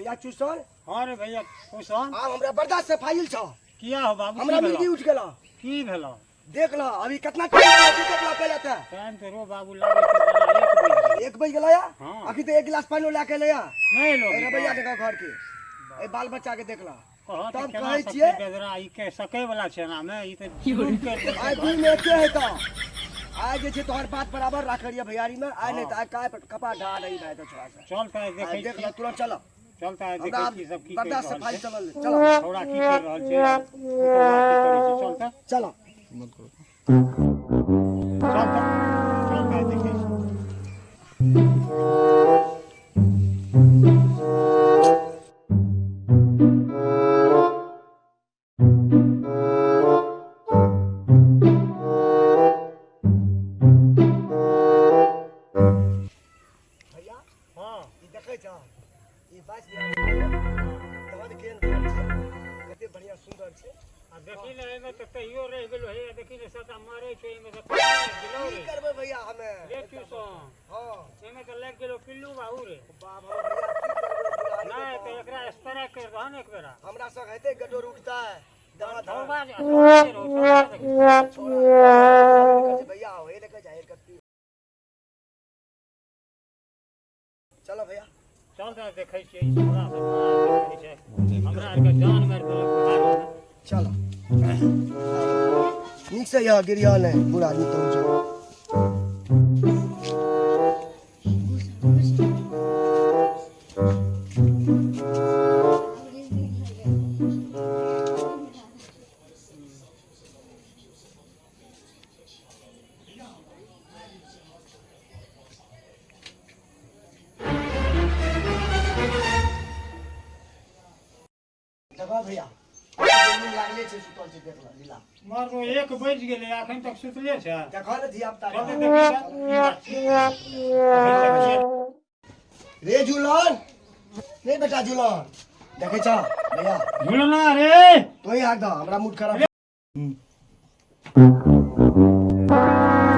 भैया चुसन हां रे भैया चुसन आ हमरा बर्दाश्त से फाइल छ किया हो बाबू हमरा मिर्गी उठ गेला की भेलो देख ला अभी कितना टाइम देख ला पहले त टाइम तो रो बाबू लागे तो 1 बज गेला या अभी तो 1 गिलास पानी ला के ले आ नहीं लो अरे भैया देखा घर के ए बाल बच्चा के देख ला तब कहै छियै बेदरा ई के सकै वाला छै ना में ई तो आइ दिन में के है त आज जे छै तोहर बात बराबर राखरिया भैयारी में आइ नहीं त आइ काय कपा ढा नहीं भाई तो छोड़ा चल त देखै देख ला तुरंत चल चलता है देखै की सब की बर्दाश्त से फाइल चल चल छोड़ा की कर रहल छै चलता चल मत करो चलता देखै देखी ने एमे त कहियो रह गेलो हे देखी ने सदा मारे छै एमे त गिलो रे करबे भैया हमे रे ट्यूशन हां एमे त लग गेलो पिल्लू बाबू रे बाबा भैया की करबे नहीं त एकरा स्प्रे कर रहन एक बेरा हमरा सब हेते गडोर उठता है दवा धरबा भैया होए लेके जाए करती चलो भैया चल त देखै छियै हमरा सब देखै छै हमरा आर के जान मार के बुझा चलो नीक से यहाँ गिरिया ने बुरा आदमी तो दबा भैया लागले छै सुतल छै देख ला लीला मारो 1 बज गेलै अखन तक सुतले छै देखा ने धिया पुता चल देखी रे झूलन रे बेटा झूलन देखे छ भैया झूलना रे तोही हाक द हमरा मूड खराब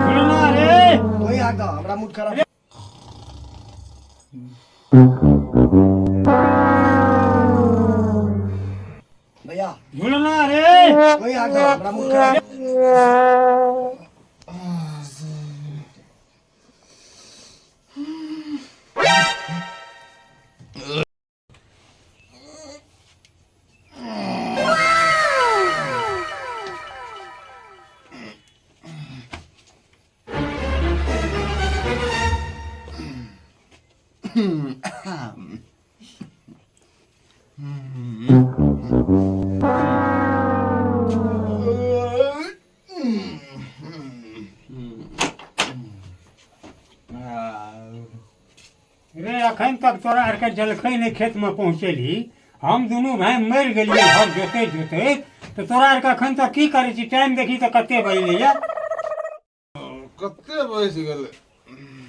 झूलना रे तोही हाक द हमरा मूड खराब भैया झूलना रे तोही हाक द हमरा मूड खराब रे अखन तक तोरा आर के जलखै नहीं खेत में पहुँचेली हम दोनों भाई मर गेलिए हर जोते जोते तो तोरा आर के अखन तक की करे छी टाइम देखी तो कते बजले या कते बज गेले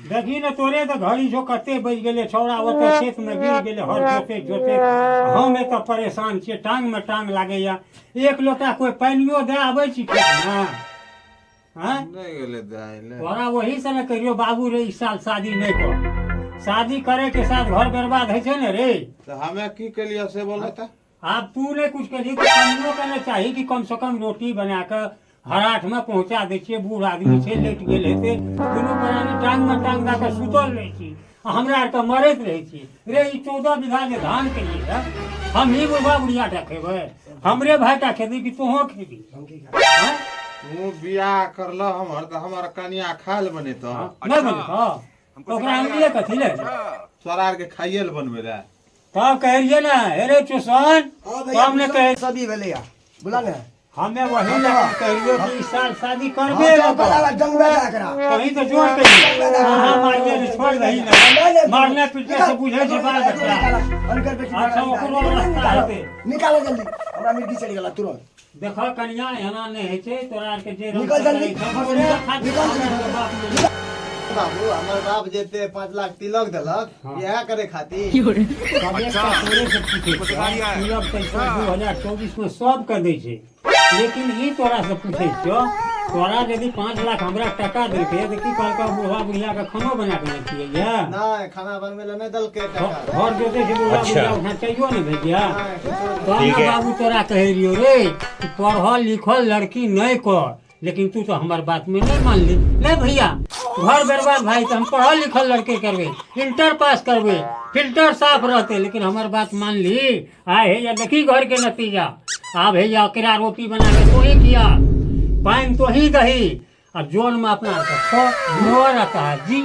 देखी ना तोरे तो घड़ी जो कते बज गेले छौड़ा ओते खेत में गिर गेले हर जोते जोते हम एत परेशान छियै टांग में टांग लागे या एक लोटा कोई पानियो दे आबै छी खेत में हां नहीं गेले दाइले तोरा वही से न करियो बाबू रे इस साल शादी नहीं कर शादी करे के साथ घर बर्बाद है न रे तो हमें की के लिए से बोला था आप तू ने कुछ करी तो हमको कहना चाहिए कि कम से कम रोटी बना कर हराठ में पहुंचा दे छियै बूढ़ आदमी छै लेट गेल हेते दुनू प्राणी टांग में टांग दे के सुतल रहे छी हमरा आर के मरैत रहे छी रे ई 14 बीघा के धान के लिए हम ही बुढ़ा बुढ़िया टा खेबै हमरे भाई टा खेती कि तोहो खेती तू बियाह करला हमर त हमर कन्या खाल बने तो नहीं बने हां ओकरा हम लिए कथि ले तोरा के खाइयल बनबे रे तब कहिए ना अरे चुसान हमने कहे सभी भेले या बुला ने हमें वही ना कहियो कि इस साल शादी करबे बड़ा डंगवा करा कहीं तो जोर कहिए हां मारिए ने छोड़ दही ना मारने पीटने से बुझे छै बाल बच्चा अनकर बेटी अच्छा ओकरो रास्ता हेते निकालो जल्दी हमरा मिर्गी चढ़ गेला तुरंत देखो कन्या एना नहीं है छै तोरा आर के जे निकल जल्दी निकल बाबू हमर बाप जेते 5 लाख तिलक देलक यह करे खातिर तोरे से पूछे तिलक पैसा 2024 में सब कर दै छै लेकिन ई तोरा से पूछे छो तोरा यदि 5 लाख हमरा टका देलके तो की कहलका बुढ़वा बुढ़िया के खानो बना के देतिए या नहीं खाना बनवे ला नहीं दल के टका घर जोते से बुढ़वा अच्छा। बुढ़िया उठा चाहिए न भेजिया नहीं, कुछो नहीं। तो ठीक है। बाबू तोरा कह रियो रे कि पढ़ल लिखल लड़की नहीं कर, लेकिन तू तो हमार बात में नहीं मान ली। नहीं भैया घर बर्बाद भाई तो हम पढ़ल लिखल लड़के करबे, इंटर पास करबे, फिल्टर साफ रहते, लेकिन हमार बात मान ली। आए है या देखी घर के नतीजा। आ भैया अकेला रोटी बना के तो ही किया, पानी तो ही दही, और जोन में अपना रहता है जी।